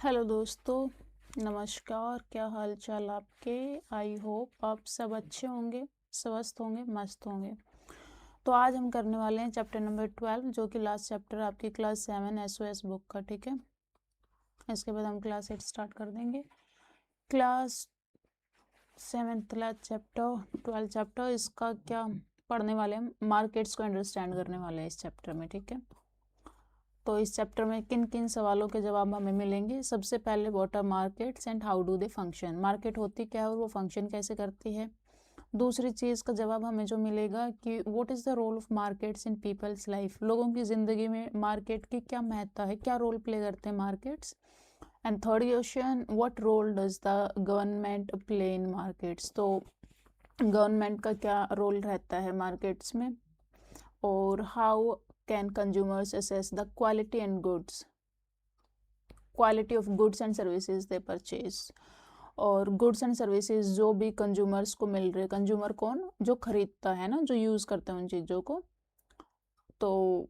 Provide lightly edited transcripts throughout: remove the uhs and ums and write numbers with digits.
Hello दोस्तों, नमस्कार। क्या हाल चाल आपके? आई होप आप सब अच्छे होंगे, स्वस्थ होंगे, मस्त होंगे। तो आज हम करने वाले हैं चैप्टर नंबर 12, जो कि लास्ट चैप्टर आपकी क्लास 7 एसओएस बुक का। ठीक है, इसके बाद हम क्लास 8 स्टार्ट कर देंगे। क्लास 7 चैप्टर 12 चैप्टर, इसका क्या पढ़ने वाले हैं? मार्केट्स को अंडरस्टैंड करने वाले हैं इस चैप्टर में। ठीक है, तो इस चैप्टर में किन किन सवालों के जवाब हमें मिलेंगे? सबसे पहले what are markets and how do they function. Market होती क्या है और वो फंक्शन कैसे करती है। दूसरी चीज़ का जवाब हमें जो मिलेगा कि what is the role of markets in people's life. लोगों की ज़िंदगी में मार्केट की क्या महत्ता है, क्या रोल प्ले करते हैं markets. And third question, what role does the government play in markets. तो गवर्नमेंट का क्या रोल रहता है मार्केट्स में। और how can consumers assess the quality and goods, quality of goods and services they purchase. और गुड्स एंड सर्विसेज जो भी कंज्यूमर्स को मिल रहे, कंज्यूमर कौन? जो खरीदता है ना, जो यूज़ करता है उन चीज़ों को, तो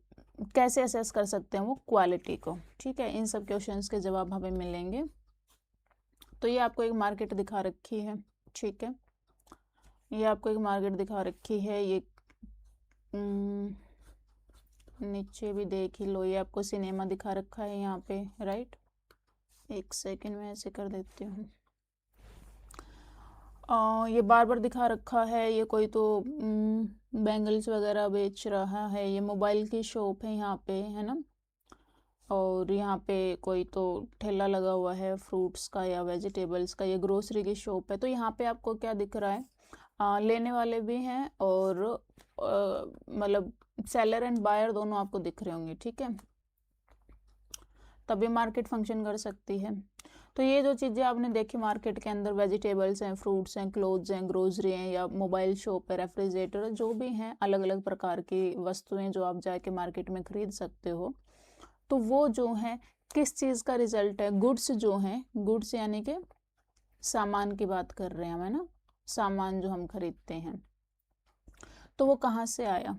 कैसे असेस कर सकते हैं वो क्वालिटी को। ठीक है, इन सब क्वेश्चंस के जवाब हमें मिलेंगे। तो ये आपको एक मार्केट दिखा रखी है। ठीक है, ये आपको एक मार्केट दिखा रखी है। ये नीचे भी देख ही लो, ये आपको सिनेमा दिखा रखा है यहाँ पे, राइट। एक सेकंड में ऐसे कर देती हूँ। ये बार बार दिखा रखा है। ये कोई तो बैंगल्स वगैरह बेच रहा है। ये मोबाइल की शॉप है यहाँ पे, है ना। और यहाँ पे कोई तो ठेला लगा हुआ है फ्रूट्स का या वेजिटेबल्स का। ये ग्रोसरी की शॉप है। तो यहाँ पे आपको क्या दिख रहा है? लेने वाले भी हैं और मतलब सेलर एंड बायर दोनों आपको दिख रहे होंगे। ठीक है, तभी मार्केट फंक्शन कर सकती है। तो ये जो चीज़ें आपने देखी मार्केट के अंदर, वेजिटेबल्स हैं, फ्रूट्स हैं, क्लोथ्स हैं, ग्रोसरी हैं, या मोबाइल शॉप है, रेफ्रिजरेटर, जो भी हैं अलग अलग प्रकार की वस्तुएं जो आप जाके मार्केट में खरीद सकते हो, तो वो जो है किस चीज़ का रिजल्ट है? गुड्स जो हैं, गुड्स यानी कि सामान की बात कर रहे हैं हम, है ना। सामान जो हम खरीदते हैं, तो वो कहाँ से आया?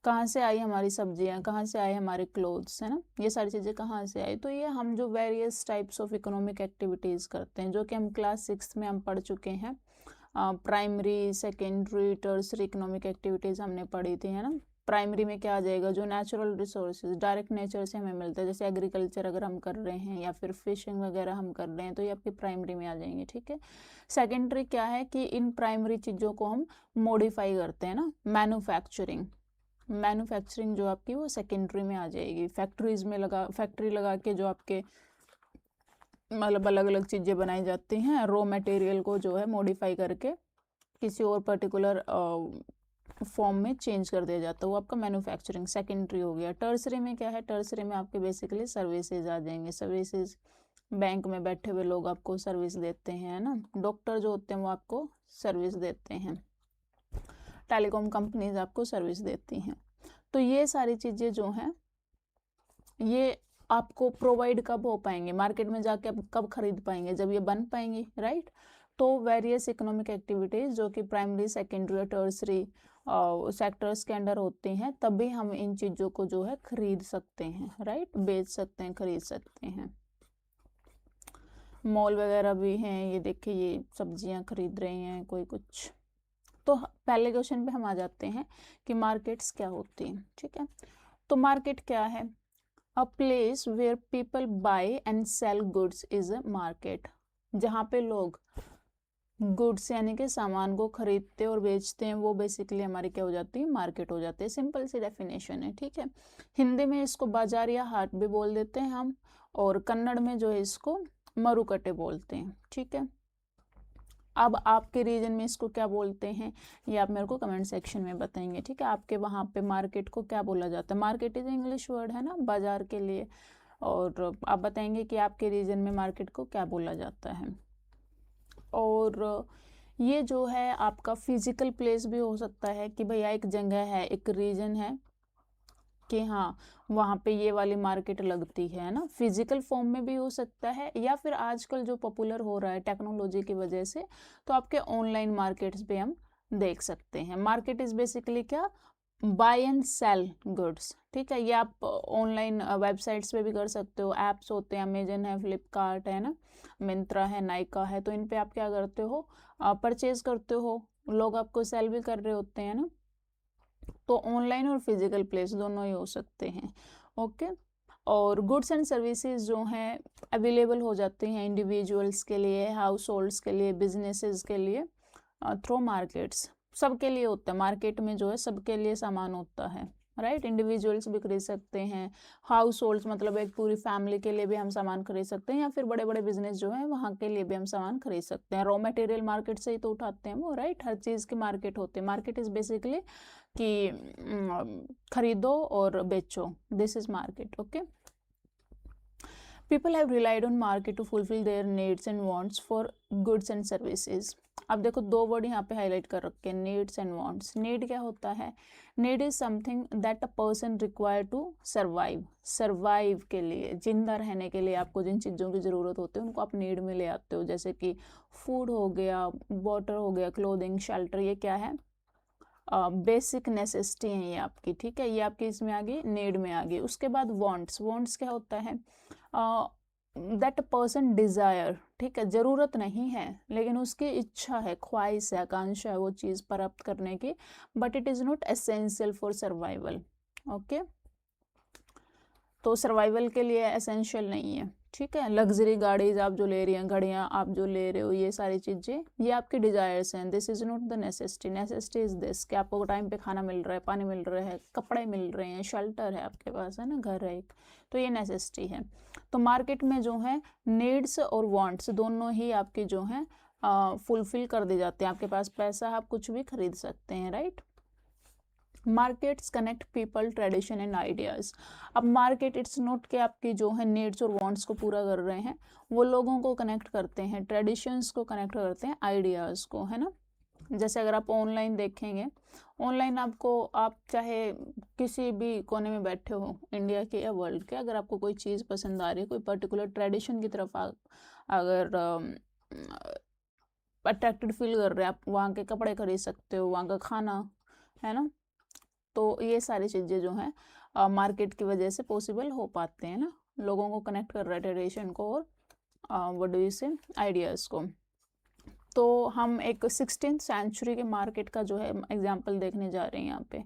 कहाँ से आई हमारी सब्जियाँ, कहाँ से आए हमारे क्लोथ्स, है ना। ये सारी चीज़ें कहाँ से आई? तो ये हम जो various types of economic activities करते हैं, जो कि हम क्लास 6 में हम पढ़ चुके हैं। Primary, secondary, tertiary economic activities हमने पढ़ी थी, है ना। प्राइमरी में क्या आ जाएगा? जो नेचुरल रिसोर्सेज डायरेक्ट नेचर से हमें मिलता है, जैसे एग्रीकल्चर अगर हम कर रहे हैं या फिर फिशिंग वगैरह हम कर रहे हैं, तो ये आपकी प्राइमरी में आ जाएंगे। ठीक है, सेकेंडरी क्या है कि इन प्राइमरी चीज़ों को हम मॉडिफाई करते हैं ना, मैन्युफैक्चरिंग। मैन्युफैक्चरिंग जो आपकी वो सेकेंडरी में आ जाएगी। फैक्ट्री लगा के जो आपके मतलब अलग अलग चीज़ें बनाई जाती हैं, रॉ मटेरियल को जो है मॉडिफाई करके किसी और पर्टिकुलर फॉर्म में चेंज कर दिया जाता है, वो आपका मैन्युफैक्चरिंग सेकेंडरी हो गया। टर्सरी में क्या है? टर्सरी में आपके बेसिकली सर्विसेज आ जाएंगे। सर्विसेज, बैंक में बैठे हुए लोग आपको सर्विस देते हैं, है ना। डॉक्टर जो होते हैं वो आपको सर्विस देते हैं। टेलीकॉम कंपनीज आपको सर्विस देती हैं। तो ये सारी चीज़ें जो हैं, ये आपको प्रोवाइड कब हो पाएंगे? मार्केट में जाके आप कब खरीद पाएंगे? जब ये बन पाएंगी, राइट। तो वेरियस इकोनॉमिक एक्टिविटीज़ जो कि प्राइमरी, सेकेंडरी और टर्सरी सेक्टर्स के अंडर होती हैं, तभी हम इन चीज़ों को जो है खरीद सकते हैं, राइट, बेच सकते हैं, खरीद सकते हैं। मॉल वगैरह भी हैं, ये देखिए ये सब्जियां खरीद रही हैं कोई कुछ। तो पहले क्वेश्चन पे हम आ जाते हैं कि मार्केट्स क्या होती हैं। ठीक है, तो मार्केट क्या है? A place where people buy and sell goods is a market. जहाँ पे लोग गुड्स यानी कि सामान को खरीदते और बेचते हैं, वो बेसिकली हमारी क्या हो जाती है? मार्केट हो जाती है। सिंपल सी डेफिनेशन है। ठीक है, हिंदी में इसको बाजार या हाट भी बोल देते हैं हम, और कन्नड़ में जो है इसको मरुकटे बोलते हैं। ठीक है, अब आपके रीजन में इसको क्या बोलते हैं, ये आप मेरे को कमेंट सेक्शन में बताएंगे। ठीक है, आपके वहाँ पे मार्केट को क्या बोला जाता है? मार्केट इज इंग्लिश वर्ड है ना, बाजार के लिए। और आप बताएंगे कि आपके रीजन में मार्केट को क्या बोला जाता है। और ये जो है आपका फिजिकल प्लेस भी हो सकता है कि भैया एक जगह है, एक रीजन है कि हाँ वहाँ पे ये वाली मार्केट लगती है ना। फिजिकल फॉर्म में भी हो सकता है, या फिर आजकल जो पॉपुलर हो रहा है टेक्नोलॉजी की वजह से, तो आपके ऑनलाइन मार्केट्स पे हम देख सकते हैं। मार्केट इज बेसिकली क्या? बाय एंड सेल गुड्स, ठीक है। ये आप ऑनलाइन वेबसाइट्स पे भी कर सकते हो, ऐप्स होते हैं, अमेजन है, फ्लिपकार्ट है ना, मिंत्रा है, नाइका है, तो इन पे आप क्या करते हो, परचेज करते हो, लोग आपको सेल भी कर रहे होते हैं ना। तो ऑनलाइन और फिजिकल प्लेस दोनों ही हो सकते हैं, ओके। और गुड्स एंड सर्विसेज जो हैं अवेलेबल हो जाते हैं इंडिविजुअल्स के लिए, हाउस होल्ड्स के लिए, बिजनेसेस के लिए थ्रू मार्केट्स। सबके लिए होता है, मार्केट में जो है सबके लिए सामान होता है, राइट। इंडिविजुअल्स भी खरीद सकते हैं, हाउस होल्ड्स मतलब एक पूरी फैमिली के लिए भी हम सामान खरीद सकते हैं, या फिर बड़े बड़े बिजनेस जो है वहाँ के लिए भी हम सामान खरीद सकते हैं। रॉ मटेरियल मार्केट से ही तो उठाते हैं वो, राइट। हर चीज़ की मार्केट होती है। मार्केट इज़ बेसिकली कि खरीदो और बेचो, this is market, okay. People have relied on market to fulfill their needs and wants for goods and services. अब देखो दो वर्ड यहाँ पे हाईलाइट कर रखे हैं, नीड्स एंड वांट्स। नीड क्या होता है, need is something that a person require to survive. Survive के लिए, जिंदा रहने के लिए आपको जिन चीज़ों की ज़रूरत होती है उनको आप नीड में ले आते हो, जैसे कि फूड हो गया, वाटर हो गया, क्लोथिंग, शेल्टर, ये क्या है, बेसिक नेसेसिटी है ये आपकी, ठीक है। ये आपकी इसमें आ गई, नीड में आ गई। उसके बाद वांट्स, वांट्स क्या होता है, दैट पर्सन डिज़ायर, ठीक है, ज़रूरत नहीं है लेकिन उसकी इच्छा है, ख्वाहिश है, आकांक्षा है वो चीज़ प्राप्त करने की, but it is not essential for survival, okay. तो सर्वाइवल के लिए एसेंशियल नहीं है, ठीक है। लग्जरी गाड़ीज आप जो ले रही हैं, घड़ियाँ आप जो ले रहे हो, ये सारी चीज़ें ये आपकी डिज़ायर्स हैं, this is not the necessity. Necessity is this कि आपको टाइम पे खाना मिल रहा है, पानी मिल रहा है, कपड़े मिल रहे हैं, शेल्टर है आपके पास, है ना, घर है एक, तो ये नेसेसिटी है। तो मार्केट में जो है नीड्स और वांट्स दोनों ही आपकी जो हैं फुलफिल कर दी जाते हैं। आपके पास पैसा है, आप कुछ भी खरीद सकते हैं, right. Markets connect people, tradition and ideas. अब मार्केट इट्स नॉट कि आपकी जो है नीड्स और वांट्स को पूरा कर रहे हैं, वो लोगों को कनेक्ट करते हैं, ट्रेडिशंस को कनेक्ट करते हैं, आइडियाज़ को, है ना। जैसे अगर आप ऑनलाइन देखेंगे, ऑनलाइन आपको, आप चाहे किसी भी कोने में बैठे हो इंडिया के या वर्ल्ड के, अगर आपको कोई चीज़ पसंद आ रही है, कोई पर्टिकुलर ट्रेडिशन की तरफ अगर अट्रैक्टेड फील कर रहे हैं, आप वहाँ के कपड़े खरीद सकते हो, वहाँ का खाना, है ना। तो ये सारी चीज़ें जो हैं मार्केट की वजह से पॉसिबल हो पाते हैं ना, लोगों को कनेक्ट कर रहा है ट्रेडिशन को और व्हाट डू यू से आइडियाज़ को। तो हम एक 16th सेंचुरी के मार्केट का जो है एग्जांपल देखने जा रहे हैं यहाँ पे,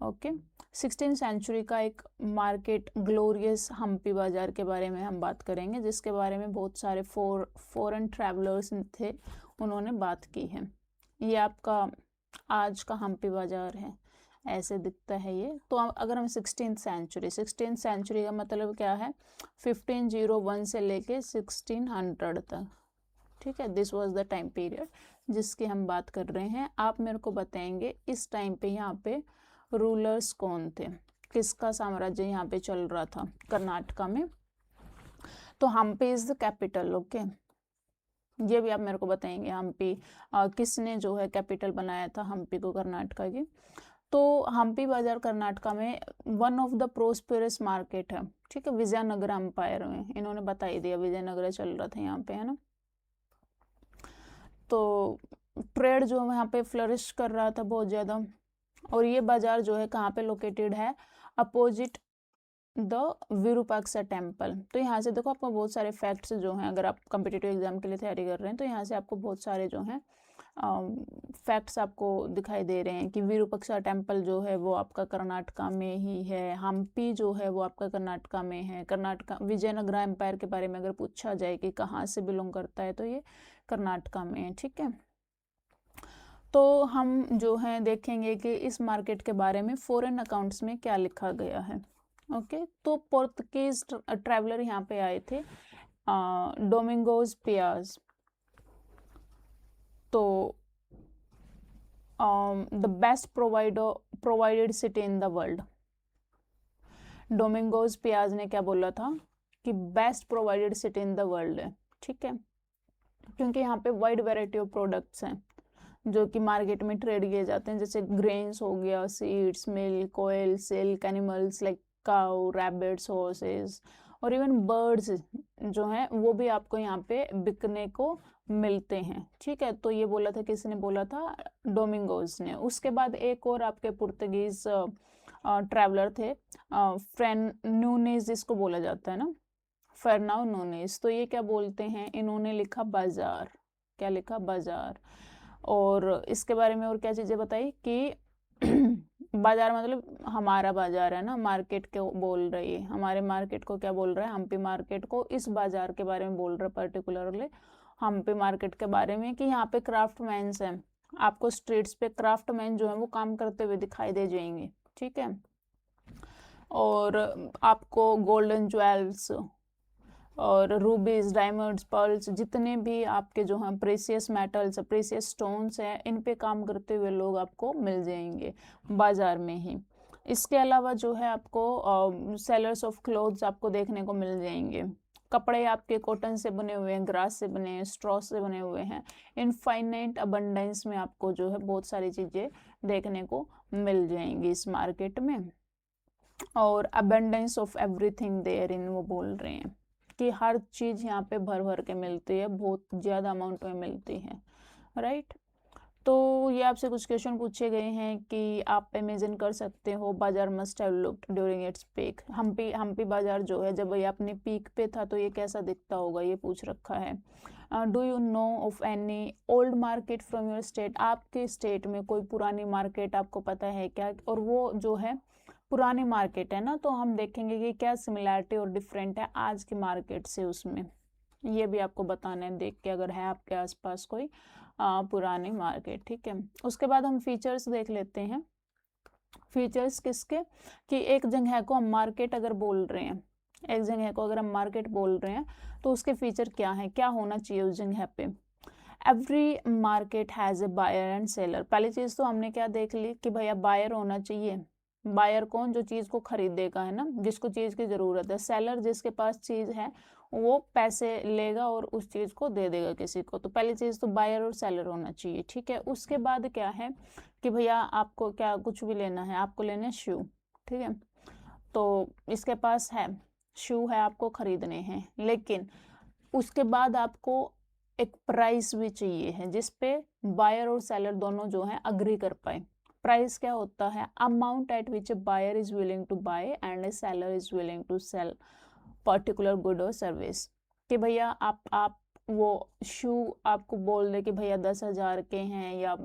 ओके। 16th सेंचुरी का एक मार्केट ग्लोरियस हम्पी बाज़ार के बारे में हम बात करेंगे, जिसके बारे में बहुत सारे फॉरेन ट्रैवलर्स थे, उन्होंने बात की है। ये आपका आज का हम्पी बाज़ार है, ऐसे दिखता है ये। तो अगर हम 16th सेंचुरी का मतलब क्या है, 1501 से लेके 1600 तक, ठीक है। This was the time period जिसकी हम बात कर रहे हैं। आप मेरे को बताएंगे इस टाइम पे यहाँ पे रूलर्स कौन थे, किसका साम्राज्य यहाँ पे चल रहा था कर्नाटका में। तो Hampi is the capital, okay. ये भी आप मेरे को बताएंगे हम्पी किसने जो है कैपिटल बनाया था हम्पी को, कर्नाटका की। तो हम्पी बाजार कर्नाटका में one of the prosperous market है, ठीक है। विजयनगर एम्पायर में इन्होंने बता ही दिया, विजयनगर चल रहा था यहाँ पे, है ना। तो ट्रेड जो यहाँ पे फ्लरिश कर रहा था बहुत ज़्यादा। और ये बाजार जो है कहाँ पे लोकेटेड है, अपोजिट द विरूपाक्षा टेम्पल। तो यहाँ से देखो आपको बहुत सारे फैक्ट्स जो हैं, अगर आप कम्पिटिटिव एग्जाम के लिए तैयारी कर रहे हैं तो यहाँ से आपको बहुत सारे जो हैं फैक्ट्स आपको दिखाई दे रहे हैं कि विरूपाक्षा टेम्पल जो है वो आपका कर्नाटका में ही है, हम्पी जो है वो आपका कर्नाटका में है। कर्नाटका विजयनगरा एम्पायर के बारे में अगर पूछा जाए कि कहाँ से बिलोंग करता है तो ये कर्नाटका में है, ठीक है। तो हम जो है देखेंगे कि इस मार्केट के बारे में फॉरेन अकाउंट्स में क्या लिखा गया है, ओके। तो पोर्तुगीज ट्रैवलर यहाँ पे आए थे, डोमिंगोज पियाज। तो the best provided city in the world, Domingos Paes ने क्या बोला था कि best provided city in the world है, ठीक है। क्योंकि यहाँ पे वाइड वैरायटी ऑफ प्रोडक्ट्स हैं जो कि मार्केट में ट्रेड किए जाते हैं, जैसे ग्रेन्स हो गया, seeds, milk, oil, silk, animals like cow, rabbits, horses, और इवन बर्ड्स जो हैं वो भी आपको यहाँ पे बिकने को मिलते हैं। ठीक है, तो ये बोला था, किसने बोला था? डोमिंगोज ने। उसके बाद एक और आपके पुर्तगीज ट्रैवलर थे, फ्रैन नूनेज जिसको बोला जाता है ना, फर्नाओ नूनेज। तो ये क्या बोलते हैं, इन्होंने लिखा बाजार। क्या लिखा? बाजार। और इसके बारे में और क्या चीजें बताई कि बाजार मतलब हमारा बाजार है ना, मार्केट को बोल रही है, हमारे मार्केट को क्या बोल रहा है? हम्पी मार्केट को इस बाजार के बारे में बोल रहा है, पर्टिकुलरली हम्पी मार्केट के बारे में, कि यहाँ पे क्राफ्टमैन्स हैं। आपको स्ट्रीट्स पे क्राफ्टमैन जो है वो काम करते हुए दिखाई दे जाएंगे। ठीक है, और आपको गोल्डन ज्वेल्स और रूबीज, डायमंड्स, पर्ल्स, जितने भी आपके जो हैं प्रेशियस मेटल्स, प्रेशियस स्टोन्स हैं, इन पे काम करते हुए लोग आपको मिल जाएंगे बाजार में ही। इसके अलावा जो है आपको सेलर्स ऑफ क्लोथ्स आपको देखने को मिल जाएंगे। कपड़े आपके कॉटन से बने हुए हैं, ग्रास से बने हैं, स्ट्रॉ से बने हुए हैं। इनफाइनाइट अबंडेंस में आपको जो है बहुत सारी चीज़ें देखने को मिल जाएंगी इस मार्केट में। और abundance of everything there in, वो बोल रहे हैं कि हर चीज़ यहाँ पे भर भर के मिलती है, बहुत ज़्यादा अमाउंट में मिलती है। राइट, तो ये आपसे कुछ क्वेश्चन पूछे गए हैं कि आप इमेजिन कर सकते हो bazaar must have looked during its peak. Hampi Bazaar जो है जब ये अपने पीक पे था तो ये कैसा दिखता होगा, ये पूछ रखा है। Do you know of any old market from your state? आपके स्टेट में कोई पुरानी मार्केट आपको पता है क्या? और वो जो है पुरानी मार्केट है ना, तो हम देखेंगे कि क्या सिमिलैरिटी और डिफरेंट है आज की मार्केट से, उसमें ये भी आपको बताना है देख के, अगर है आपके आसपास कोई पुरानी मार्केट। ठीक है, उसके बाद हम फीचर्स देख लेते हैं। फीचर्स किसके? कि एक जगह को हम मार्केट अगर बोल रहे हैं, एक जगह को अगर हम मार्केट बोल रहे हैं तो उसके फीचर क्या है, क्या होना चाहिए उस जगह पे? Every market has a buyer and seller. पहली चीज़ तो हमने क्या देख ली कि भैया बायर होना चाहिए। बायर कौन? जो चीज़ को खरीदेगा, है ना, जिसको चीज़ की ज़रूरत है। सेलर जिसके पास चीज़ है, वो पैसे लेगा और उस चीज़ को दे देगा किसी को। तो पहली चीज़ तो बायर और सेलर होना चाहिए। ठीक है, उसके बाद क्या है कि भैया आपको क्या कुछ भी लेना है, आपको लेने शू। ठीक है, तो इसके पास है शू है, आपको खरीदने हैं, लेकिन उसके बाद आपको एक प्राइस भी चाहिए है जिस पे बायर और सेलर दोनों जो है अग्री कर पाए। प्राइस क्या होता है? Amount at which a buyer is willing to buy and a seller is willing to sell particular good और सर्विस। कि भैया आप वो शू आपको बोल दे कि भैया 10,000 के हैं या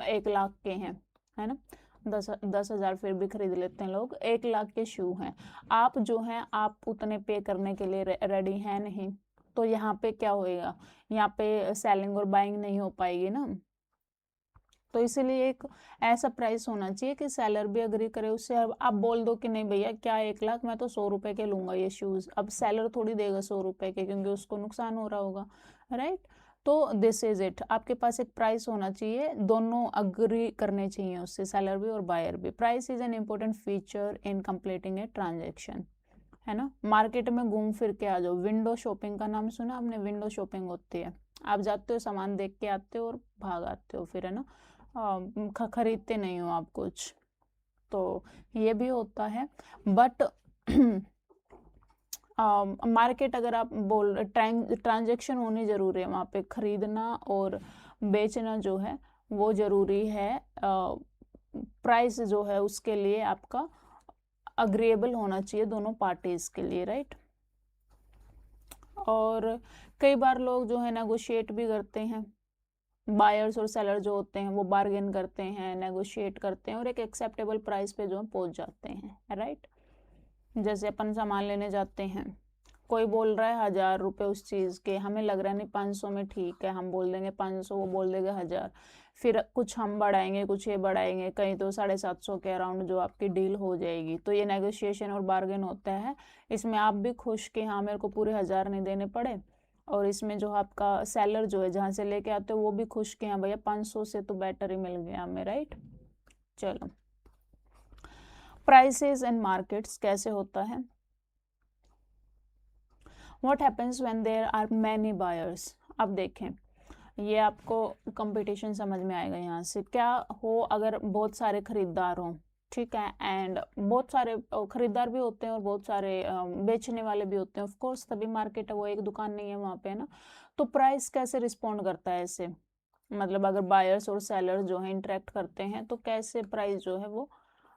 1 लाख के हैं, है ना, 10,000 फिर भी खरीद लेते हैं लोग, 1 लाख के शू हैं, आप जो हैं आप उतने पे करने के लिए रेडी हैं नहीं, तो यहाँ पे क्या होएगा? यहाँ पे सेलिंग और बाइंग नहीं हो पाएगी ना। तो इसीलिए एक ऐसा प्राइस होना चाहिए कि सेलर भी अग्री करे उससे। अब आप बोल दो कि नहीं भैया क्या 1 लाख, मैं तो 100 रुपए के लूंगा ये शूज, अब सेलर थोड़ी देगा 100 रुपए के, क्योंकि उसको नुकसान हो रहा होगा। राइट, तो दिस इज इट, आपके पास एक प्राइस होना चाहिए, दोनों अग्री करने चाहिए उससे, सेलर भी और बायर भी। Price is an important feature in completing a transaction, है ना। मार्केट में घूम फिर के आ जाओ। विंडो शॉपिंग का नाम सुना आपने? विंडो शॉपिंग होती है, आप जाते हो, सामान देख के आते हो और भाग आते हो फिर, है ना, खरीदते नहीं हो आप कुछ, तो ये भी होता है। बट मार्केट अगर आप बोल ट्रांजेक्शन होनी जरूरी है वहाँ पे, खरीदना और बेचना जो है वो जरूरी है। प्राइस जो है उसके लिए आपका अग्रीएबल होना चाहिए दोनों पार्टीज के लिए। राइट, और कई बार लोग जो है नेगोशिएट भी करते हैं, बायर्स और सेलर जो होते हैं वो बार्गेन करते हैं, नेगोशिएट करते हैं और एक एक्सेप्टेबल प्राइस पे जो है पहुंच जाते हैं। राइट, जैसे अपन सामान लेने जाते हैं, कोई बोल रहा है 1,000 रुपये उस चीज़ के, हमें लग रहा है नहीं 500 में ठीक है, हम बोल देंगे 500, वो बोल देगा 1,000, फिर कुछ हम बढ़ाएंगे कुछ ये बढ़ाएंगे, कहीं तो 750 के अराउंड जो आपकी डील हो जाएगी। तो ये नेगोशिएशन और बार्गेन होता है, इसमें आप भी खुश कि हाँ मेरे को पूरे 1,000 नहीं देने पड़े, और इसमें जो आपका सेलर जो है जहाँ से लेके आते हो वो भी खुश कि हाँ भैया 500 से तो बेटर ही मिल गया हमें। राइट, चलो, प्राइसेस एंड मार्केट्स कैसे होता है? What happens when there are many buyers? अब देखें, ये आपको कंपटीशन समझ में आएगा यहाँ से। क्या हो अगर बहुत सारे खरीदार हों, ठीक है। एंड बहुत सारे खरीदार भी होते हैं और बहुत सारे बेचने वाले भी होते हैं। ऑफ कोर्स तभी मार्केट है, वो एक दुकान नहीं है वहाँ पे, है ना। तो प्राइस कैसे रिस्पॉन्ड करता है ऐसे, मतलब अगर बायर्स और सेलर्स जो है इंटरेक्ट करते हैं तो कैसे प्राइस जो है वो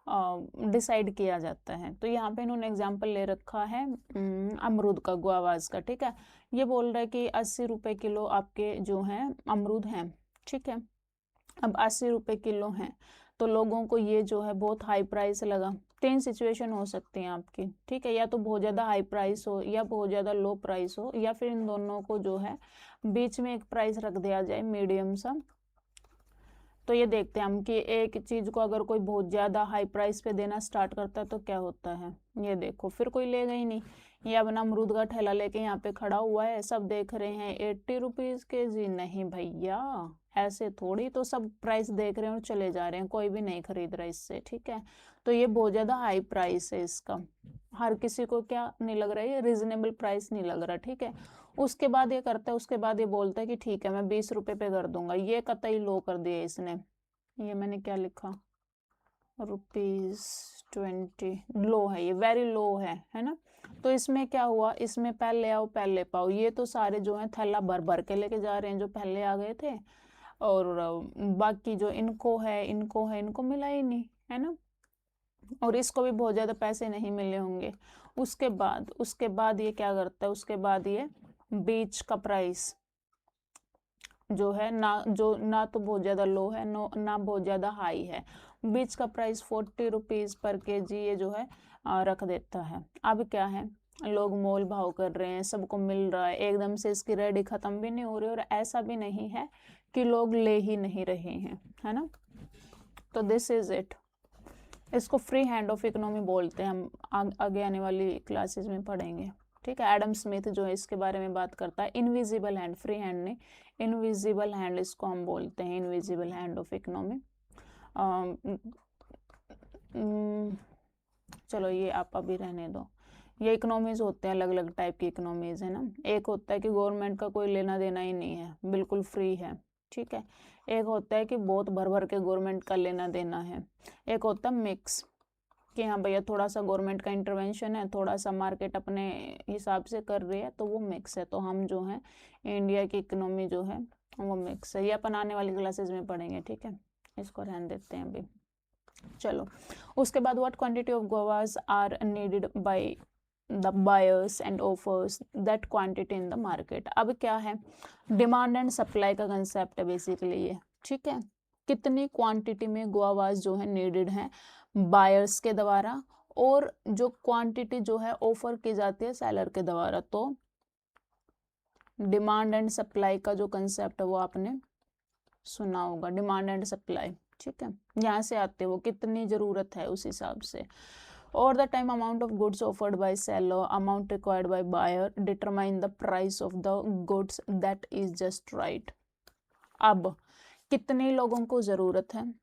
डिसाइड किया जाता है। तो यहाँ पे इन्होंने एग्जांपल ले रखा है अमरूद का, गुआवाज का, ठीक है। ये बोल रहा है कि 80 रुपये किलो आपके जो हैं अमरूद हैं, ठीक है। अब 80 रुपये किलो हैं तो लोगों को ये जो है बहुत हाई प्राइस लगा। 3 सिचुएशन हो सकती हैं आपकी, ठीक है। या तो बहुत ज़्यादा हाई प्राइस हो या बहुत ज़्यादा लो प्राइस हो, या फिर इन दोनों को जो है बीच में एक प्राइस रख दिया जाए मीडियम सा। तो ये देखते हैं हम कि एक चीज़ को अगर कोई बहुत ज़्यादा हाई प्राइस पे देना स्टार्ट करता है तो क्या होता है। ये देखो फिर कोई लेगा ही नहीं। ये अपना अमरूद का ठेला लेके यहाँ पे खड़ा हुआ है, सब देख रहे हैं 80 रुपीज़ के जी। नहीं भैया, ऐसे थोड़ी, तो सब प्राइस देख रहे हैं और चले जा रहे हैं, कोई भी नहीं खरीद रहा इससे, ठीक है। तो ये बहुत ज़्यादा हाई प्राइस है इसका, हर किसी को क्या नहीं लग रहा है, ये रीजनेबल प्राइस नहीं लग रहा, ठीक है। उसके बाद ये करता है, उसके बाद ये बोलता है कि ठीक है मैं 20 रुपये पे कर दूंगा। ये कतई लो कर दिया इसने। ये मैंने क्या लिखा, ₹20 लो है, ये वेरी लो है ना। तो इसमें क्या हुआ, इसमें पहले आओ पहले पाओ, ये तो सारे जो है थैला भर भर के लेके जा रहे हैं जो पहले आ गए थे, और बाकी जो इनको है इनको है इनको मिला ही नहीं, है ना। और इसको भी बहुत ज़्यादा पैसे नहीं मिले होंगे। उसके बाद ये क्या करता है, उसके बाद ये बीच का प्राइस जो है ना तो बहुत ज़्यादा लो है ना बहुत ज़्यादा हाई है, बीच का प्राइस 40 रुपीज़ पर केजी ये जो है रख देता है। अब क्या है, लोग मोल भाव कर रहे हैं, सबको मिल रहा है, एकदम से इसकी रेडी ख़त्म भी नहीं हो रही और ऐसा भी नहीं है कि लोग ले ही नहीं रहे हैं, है ना। तो दिस इज़ इट। इसको फ्री हैंड ऑफ इकोनॉमी बोलते हैं, हम आगे आने वाली क्लासेस में पढ़ेंगे, ठीक है। एडम स्मिथ जो है इसके बारे में बात करता है, इनविजिबल हैंड, फ्री हैंड नहीं, इनविजिबल हैंड इसको हम बोलते हैं, इनविजिबल हैंड ऑफ इकोनॉमी। चलो ये आप अभी रहने दो। ये इकोनॉमीज होते हैं, अलग अलग टाइप की इकोनॉमीज है ना। एक होता है कि गवर्नमेंट का कोई लेना देना ही नहीं है, बिल्कुल फ्री है, ठीक है। एक होता है कि बहुत भर भर के गवर्नमेंट का लेना देना है। एक होता है मिक्स, कि हाँ भैया थोड़ा सा गवर्नमेंट का इंटरवेंशन है, थोड़ा सा मार्केट अपने हिसाब से कर रही है, तो वो मिक्स है। तो हम जो है इंडिया की इकोनॉमी जो है वो मिक्स है। ये अपन आने वाली क्लासेस में पढ़ेंगे, ठीक है। इसको रहने देते हैं अभी। चलो उसके बाद what quantity of guavas are needed by the buyers and offers that quantity in the market. अब क्या है, डिमांड एंड सप्लाई का कंसेप्ट है बेसिकली ये, ठीक है। कितनी क्वांटिटी में गुआवास जो है नीडेड है बायर्स के द्वारा, और जो क्वांटिटी जो है ऑफर की जाती है सेलर के द्वारा। तो डिमांड एंड सप्लाई का जो कंसेप्ट है वो आपने सुना होगा, डिमांड एंड सप्लाई, ठीक है। यहाँ से आते वो कितनी ज़रूरत है उस हिसाब से। और the time amount of goods offered by seller, amount required by buyer determine the price of the goods that is just right. अब कितने लोगों को ज़रूरत है,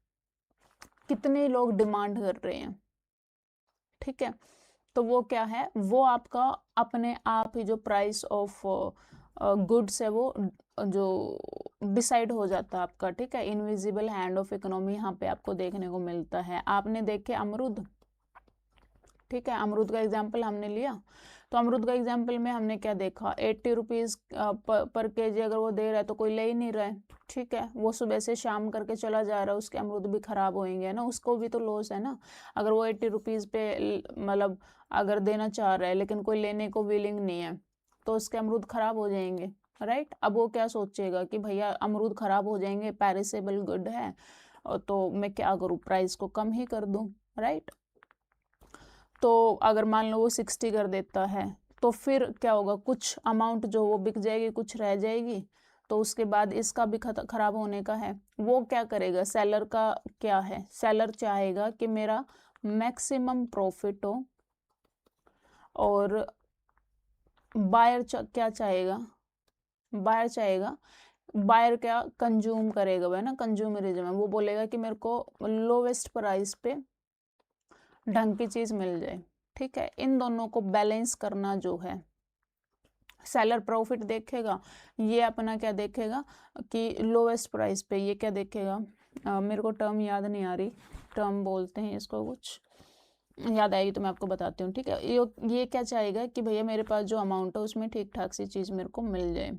कितने लोग डिमांड कर रहे हैं, ठीक है। तो वो क्या है, वो आपका अपने आप ही जो प्राइस ऑफ गुड्स है वो जो डिसाइड हो जाता है आपका, ठीक है। इनविजिबल हैंड ऑफ इकोनॉमी यहाँ पे आपको देखने को मिलता है। आपने देखे अमरूद, ठीक है, अमरूद का एग्जाम्पल हमने लिया। तो अमरूद का एग्जाम्पल में हमने क्या देखा, 80 रुपीज़ पर केजी अगर वो दे रहा है तो कोई ले ही नहीं रहा है, ठीक है। वो सुबह से शाम करके चला जा रहा है, उसके अमरूद भी खराब होंगे ना, उसको भी तो लॉस है ना। अगर वो 80 रुपीज़ पे मतलब अगर देना चाह रहा है लेकिन कोई लेने को विलिंग नहीं है तो उसके अमरूद खराब हो जाएंगे, राइट। अब वो क्या सोचेगा कि भैया अमरूद खराब हो जाएंगे, पेरिसेबल गुड है, तो मैं क्या करूँ, प्राइस को कम ही कर दूँ, राइट। तो अगर मान लो वो 60 कर देता है तो फिर क्या होगा, कुछ अमाउंट जो वो बिक जाएगी, कुछ रह जाएगी, तो उसके बाद इसका भी खराब होने का है। वो क्या करेगा, सेलर का क्या है, सेलर चाहेगा कि मेरा मैक्सिमम प्रॉफिट हो, और बायर क्या चाहेगा, बायर क्या कंज्यूम करेगा, वह ना कंज्यूमरिज्म है, वो बोलेगा कि मेरे को लोवेस्ट प्राइस पे ढंग की चीज़ मिल जाए, ठीक है। इन दोनों को बैलेंस करना जो है, सेलर प्रॉफिट देखेगा, ये अपना क्या देखेगा कि लोवेस्ट प्राइस पे, ये क्या देखेगा, मेरे को टर्म याद नहीं आ रही, टर्म बोलते हैं इसको, कुछ याद आएगी तो मैं आपको बताती हूँ, ठीक है। ये क्या चाहेगा कि भैया मेरे पास जो अमाउंट है उसमें ठीक ठाक सी चीज़ मेरे को मिल जाए।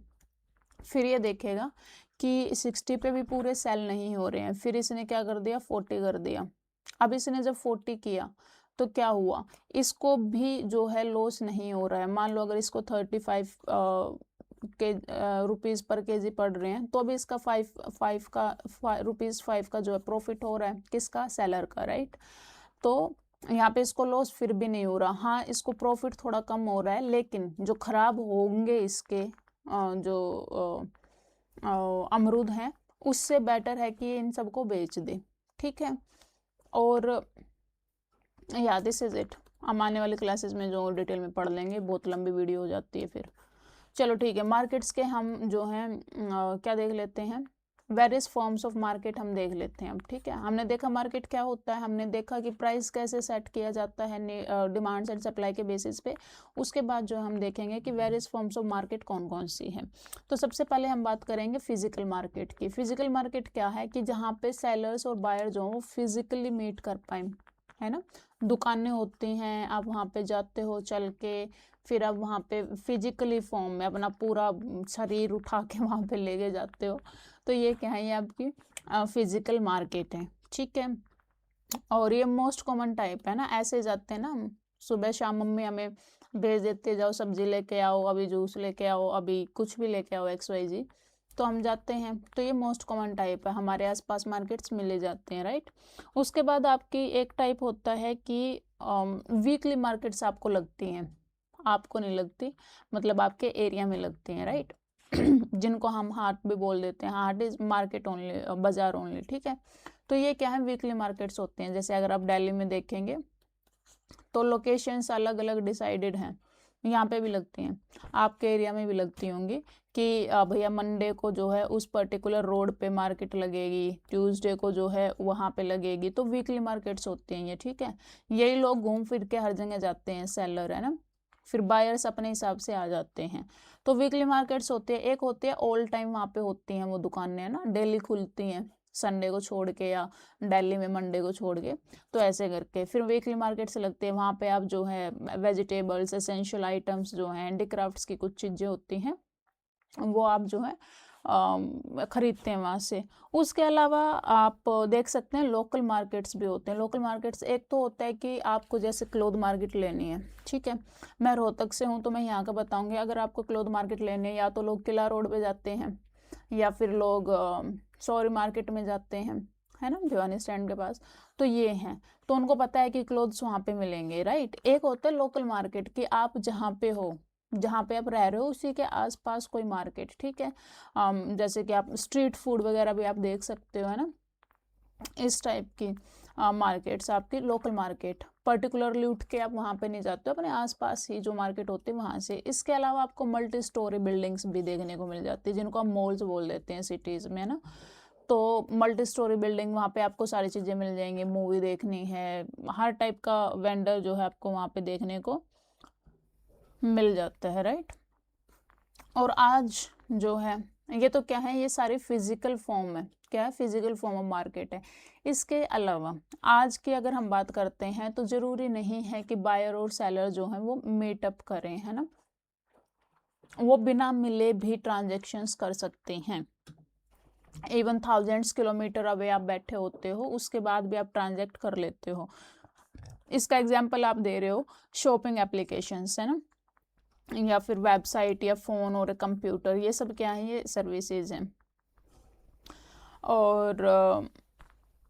फिर ये देखेगा कि 60 पे भी पूरे सेल नहीं हो रहे हैं, फिर इसने क्या कर दिया, 40 कर दिया। अब इसने जब 40 किया तो क्या हुआ, इसको भी जो है लॉस नहीं हो रहा है। मान लो अगर इसको 35 के रुपीज़ पर केजी पड़ रहे हैं, तो अभी इसका 5 का जो है प्रॉफिट हो रहा है, किसका, सेलर का, राइट। तो यहाँ पे इसको लॉस फिर भी नहीं हो रहा, हाँ इसको प्रॉफिट थोड़ा कम हो रहा है, लेकिन जो खराब होंगे इसके जो अमरूद हैं, उससे बेटर है कि इन सबको बेच दे, ठीक है। और या दिस इज इट। हम आने वाली क्लासेस में जो डिटेल में पढ़ लेंगे, बहुत लंबी वीडियो हो जाती है फिर। चलो ठीक है, मार्केट्स के हम जो हैं क्या देख लेते हैं, वेरियस फॉर्म्स ऑफ मार्केट हम देख लेते हैं अब, ठीक है। हमने देखा मार्केट क्या होता है, हमने देखा कि प्राइस कैसे सेट किया जाता है डिमांड्स एंड सप्लाई के बेसिस पे। उसके बाद जो हम देखेंगे कि वेरियस फॉर्म्स ऑफ मार्केट कौन कौन सी हैं। तो सबसे पहले हम बात करेंगे फिजिकल मार्केट की। फिजिकल मार्केट क्या है कि जहाँ पे सेलर्स और बायर जो वो फिजिकली मीट कर पाए, है ना। दुकानें होती हैं, आप वहाँ पे जाते हो चल के, फिर आप वहाँ पे फिजिकली फॉर्म में अपना पूरा शरीर उठा के वहाँ पे लेके जाते हो। तो ये क्या है, ये आपकी फिजिकल मार्केट है, ठीक है। और ये मोस्ट कॉमन टाइप है ना, ऐसे जाते हैं ना हम, सुबह शाम मम्मी हमें भेज देते, जाओ सब्जी लेके आओ, अभी जूस लेके आओ, अभी कुछ भी लेके आओ XYZ, तो हम जाते हैं। तो ये मोस्ट कॉमन टाइप है, हमारे आसपास मार्केट्स मिले जाते हैं, राइट। उसके बाद आपकी एक टाइप होता है कि वीकली मार्केट्स आपको लगती हैं, आपको नहीं लगती, मतलब आपके एरिया में लगती हैं, राइट। जिनको हम हाट भी बोल देते हैं, हाट इज मार्केट ओनली, बाजार ओनली, ठीक है। तो ये क्या है, वीकली मार्केट्स होते हैं। जैसे अगर आप दिल्ली में देखेंगे तो लोकेशंस अलग अलग डिसाइडेड हैं, यहाँ पे भी लगती हैं, आपके एरिया में भी लगती होंगी कि भैया मंडे को जो है उस पर्टिकुलर रोड पे मार्केट लगेगी, ट्यूसडे को जो है वहाँ पे लगेगी। तो वीकली मार्केट्स होती हैं ये, ठीक है। यही लोग घूम फिर के हर जगह जाते हैं, सेलर, है ना, फिर बायर्स अपने हिसाब से आ जाते हैं। तो वीकली मार्केट्स होती है। एक होती है ऑल टाइम, वहाँ पे होती हैं वो दुकानें, है ना, डेली खुलती हैं, संडे को छोड़ के या दिल्ली में मंडे को छोड़ के, तो ऐसे करके फिर वीकली मार्केट से लगते हैं। वहाँ पे आप जो है वेजिटेबल्स, एसेंशियल आइटम्स जो हैं, हैंडीक्राफ्ट्स की कुछ चीज़ें होती हैं, वो आप जो है खरीदते हैं वहाँ से। उसके अलावा आप देख सकते हैं लोकल मार्केट्स भी होते हैं। लोकल मार्केट्स एक तो होता है कि आपको जैसे क्लोथ मार्केट लेनी है, ठीक है, मैं रोहतक से हूँ तो मैं यहाँ का बताऊँगी। अगर आपको क्लोथ मार्केट लेनी है, या तो लोग किला रोड पे जाते हैं, या फिर लोग सौरी मार्केट में जाते हैं, है ना, भिवानी स्टैंड के पास। तो ये हैं, तो उनको पता है कि क्लोथ्स वहाँ पे मिलेंगे, राइट। एक होता है लोकल मार्केट कि आप जहाँ पे हो, जहाँ पे आप रह रहे हो उसी के आसपास कोई मार्केट, ठीक है। जैसे कि आप स्ट्रीट फूड वगैरह भी आप देख सकते हो, है ना, इस टाइप की मार्केट्स आपकी लोकल मार्केट। पर्टिकुलरली उठ के आप वहाँ पे नहीं जाते हो, अपने आसपास ही जो मार्केट होती है वहाँ से। इसके अलावा आपको मल्टी स्टोरी बिल्डिंग्स भी देखने को मिल जाती है, जिनको हम मॉल्स बोल देते हैं सिटीज़ में, है ना। तो मल्टी स्टोरी बिल्डिंग, वहाँ पे आपको सारी चीज़ें मिल जाएंगी, मूवी देखनी है, हर टाइप का वेंडर जो है आपको वहाँ पे देखने को मिल जाता है, राइट। और आज जो है ये तो क्या है, ये सारी फिजिकल फॉर्म है, क्या है, फिजिकल फॉर्म ऑफ मार्केट है। इसके अलावा आज की अगर हम बात करते हैं तो जरूरी नहीं है कि बायर और सेलर जो है वो मीटअप करें, है ना, वो बिना मिले भी ट्रांजेक्शन्स कर सकते हैं। इवन थाउजेंड्स किलोमीटर अवे आप बैठे होते हो, उसके बाद भी आप ट्रांजेक्ट कर लेते हो। इसका एग्जाम्पल आप दे रहे हो शॉपिंग एप्लीकेशंस, है ना, या फिर वेबसाइट या फ़ोन और कंप्यूटर, ये सब क्या है, ये सर्विसेज हैं। और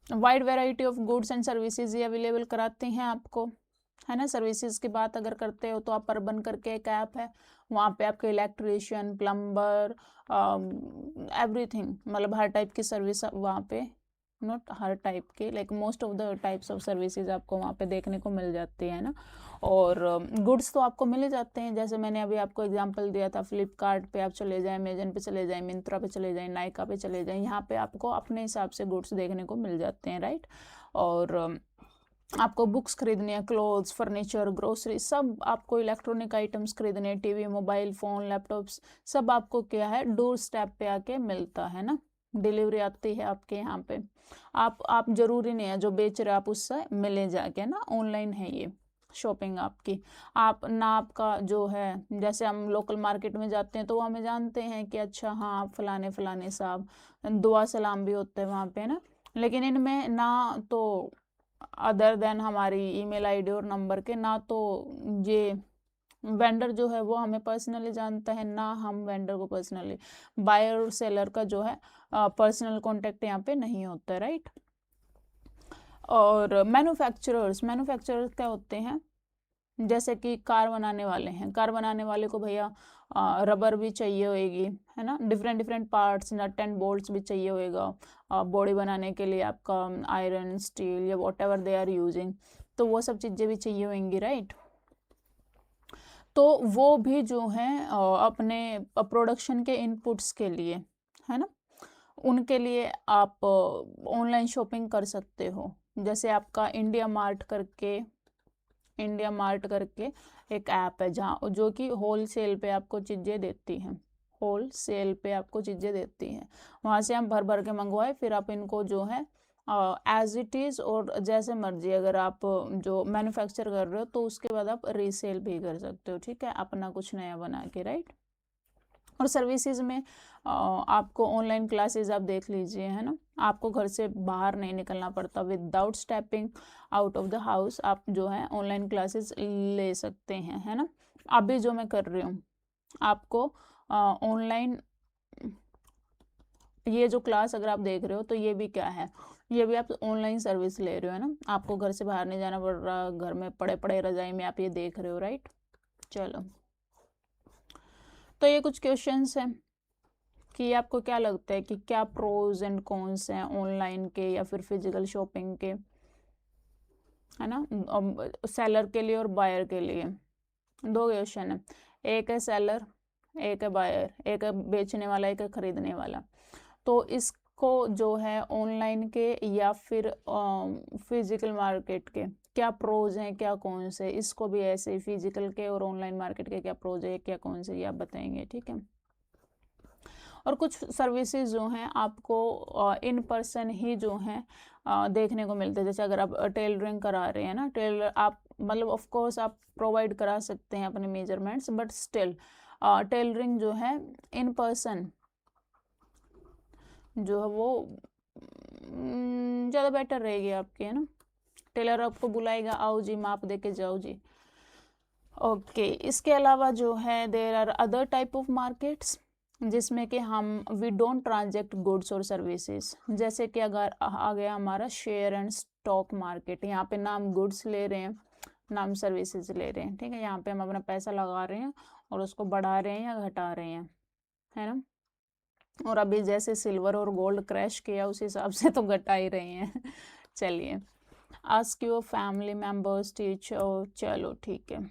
wide variety of goods and services ये अवेलेबल कराते हैं आपको, है ना। सर्विसेज की बात अगर करते हो तो आप अर्बन करके एक ऐप है, वहाँ पे आपके इलेक्ट्रिशियन, प्लम्बर, एवरीथिंग, मतलब हर टाइप की सर्विस वहाँ पे, नॉट हर टाइप के, like most of the types of services आपको वहाँ पे देखने को मिल जाती है ना। और गुड्स तो आपको मिल जाते हैं, जैसे मैंने अभी आपको एग्जांपल दिया था, फ्लिपकार्ट पे आप चले जाएं, अमेजन पे चले जाएं, मिंत्रा पे चले जाएं, नायका पे चले जाएं, यहाँ पे आपको अपने हिसाब से गुड्स देखने को मिल जाते हैं, राइट। और आपको बुक्स खरीदने हैं, क्लोथ्स, फर्नीचर, ग्रोसरी, सब आपको इलेक्ट्रॉनिक आइटम्स खरीदने हैं, टीवी, मोबाइल फ़ोन, लैपटॉप्स, सब आपको क्या है, डोर स्टेप पे आके मिलता है ना, डिलीवरी आती है आपके यहाँ पे। आप ज़रूरी नहीं है जो बेच रहे आप उससे मिले जाके ना, ऑनलाइन है ये शॉपिंग आपकी। आप ना आपका जो है, जैसे हम लोकल मार्केट में जाते हैं तो वो हमें जानते हैं कि अच्छा हाँ आप फलाने फलाने साहब, दुआ सलाम भी होते हैं वहाँ पे ना। लेकिन इनमें ना तो अदर देन हमारी ईमेल आईडी और नंबर के, ना तो ये वेंडर जो है वो हमें पर्सनली जानता है, ना हम वेंडर को पर्सनली। बायर और सेलर का जो है पर्सनल कांटेक्ट यहाँ पे नहीं होता है, राइट। और मैन्युफैक्चरर्स क्या होते हैं, जैसे कि कार बनाने वाले हैं, कार बनाने वाले को भैया रबर भी चाहिए होएगी, है ना, different different parts, nut and bolts भी चाहिए होएगा बॉडी बनाने के लिए आपका, आयरन स्टील या whatever they are using, तो वो सब चीज़ें भी चाहिए होंगी, राइट। तो वो भी जो है अपने प्रोडक्शन के इनपुट्स के लिए, है ना, उनके लिए आप ऑनलाइन शॉपिंग कर सकते हो। जैसे आपका इंडिया मार्ट करके एक ऐप है जहाँ जो कि होल सेल पे आपको चीज़ें देती हैं, होल सेल पे आपको चीज़ें देती हैं। वहाँ से हम भर भर के मंगवाए, फिर आप इनको जो है एज इट इज़ और जैसे मर्जी, अगर आप जो मैन्युफैक्चर कर रहे हो तो उसके बाद आप रीसेल भी कर सकते हो, ठीक है, अपना कुछ नया बना के, राइट। और सर्विसेज में आपको ऑनलाइन क्लासेस आप देख लीजिए, है ना, आपको घर से बाहर नहीं निकलना पड़ता, without stepping out of the house आप जो है ऑनलाइन क्लासेस ले सकते हैं, है ना। अभी जो मैं कर रही हूँ आपको ऑनलाइन, ये जो क्लास अगर आप देख रहे हो तो ये भी क्या है, ये भी आप ऑनलाइन सर्विस ले रहे हो, है ना, आपको घर से बाहर नहीं जाना पड़ रहा, घर में पड़े पड़े रजाई में आप ये देख रहे हो, राइट। चलो, तो ये कुछ क्वेश्चंस हैं कि आपको क्या लगता है कि क्या प्रोज एंड कॉन्स हैं ऑनलाइन के या फिर फिजिकल शॉपिंग के, है ना, सेलर के लिए और बायर के लिए। दो क्वेश्चन है, एक है सेलर, एक है बायर, एक है बेचने वाला, एक है खरीदने वाला। तो इसको जो है ऑनलाइन के या फिर फिजिकल मार्केट के क्या प्रोज हैं क्या कॉन्स है, इसको भी ऐसे ही फिजिकल के और ऑनलाइन मार्केट के क्या प्रोज है क्या कॉन्स है ये आप बताएंगे, ठीक है। और कुछ सर्विसेज जो हैं आपको इन पर्सन ही जो हैं देखने को मिलते हैं। जैसे अगर आप टेलरिंग करा रहे हैं ना, टेलर आप मतलब ऑफ कोर्स आप प्रोवाइड करा सकते हैं अपने मेजरमेंट्स, बट स्टिल टेलरिंग जो है इन पर्सन जो है वो ज़्यादा बेटर रहेगी आपकी, है ना। टेलर आपको बुलाएगा, आओ जी माप दे के जाओ जी। ओके, इसके अलावा जो है there are other type of markets जिसमें कि हम वी डोंट ट्रांजेक्ट गुड्स और सर्विसेज। जैसे कि अगर आ गया हमारा शेयर एंड स्टॉक मार्केट, यहाँ पे ना हम गुड्स ले रहे हैं ना हम सर्विसेज ले रहे हैं, ठीक है, यहाँ पे हम अपना पैसा लगा रहे हैं और उसको बढ़ा रहे हैं या घटा रहे हैं, है ना। और अभी जैसे सिल्वर और गोल्ड क्रैश किया उस हिसाब से तो घटा ही रहे हैं चलिए, ask your family members teacher, चलो ठीक है,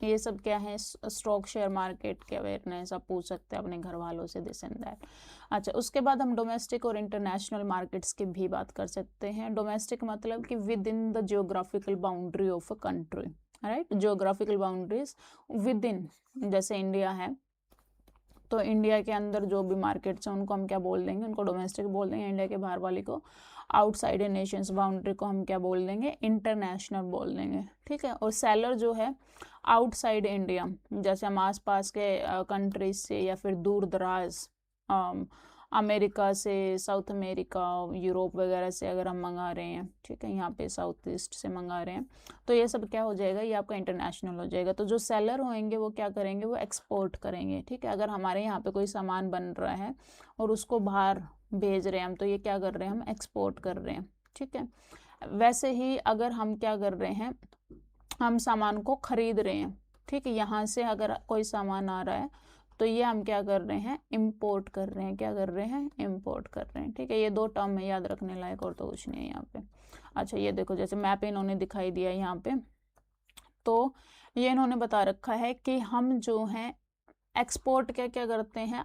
ये सब क्या है, स्टॉक शेयर मार्केट के अवेयरनेस आप पूछ सकते हैं अपने घर वालों से, दिस एंड दैट। अच्छा, उसके बाद हम डोमेस्टिक और इंटरनेशनल मार्केट्स की भी बात कर सकते हैं। डोमेस्टिक मतलब कि with in the geographical boundary of a country, right, geographical boundaries with in, जैसे इंडिया है तो इंडिया के अंदर जो भी मार्केट्स हैं उनको हम क्या बोल देंगे, उनको डोमेस्टिक बोल देंगे। इंडिया के बाहर वाली को, आउटसाइड नेशंस बाउंड्री को हम क्या बोल देंगे, इंटरनेशनल बोल देंगे, ठीक है। और सेलर जो है आउटसाइड इंडिया, जैसे हम आसपास के कंट्रीज से या फिर दूर दराज अमेरिका से, साउथ अमेरिका, यूरोप वगैरह से अगर हम मंगा रहे हैं, ठीक है, यहाँ पे साउथ ईस्ट से मंगा रहे हैं, तो ये सब क्या हो जाएगा, ये आपका इंटरनेशनल हो जाएगा। तो जो सेलर होंगे वो क्या करेंगे, वो एक्सपोर्ट करेंगे, ठीक है। अगर हमारे यहाँ पे कोई सामान बन रहा है और उसको बाहर भेज रहे हैं हम, तो ये क्या कर रहे हैं, हम एक्सपोर्ट कर रहे हैं, ठीक है। वैसे ही अगर हम क्या कर रहे हैं, हम सामान को खरीद रहे हैं, ठीक है, यहाँ से अगर कोई सामान आ रहा है तो ये हम क्या कर रहे हैं, इंपोर्ट कर रहे हैं, क्या कर रहे हैं, इंपोर्ट कर रहे हैं, ठीक है। ये दो टर्म है याद रखने लायक, और तो कुछ नहीं है यहाँ पे। अच्छा, ये देखो जैसे मैप इन्होंने दिखाई दिया यहाँ पे, तो ये इन्होंने बता रखा है कि हम जो हैं एक्सपोर्ट क्या क्या करते हैं,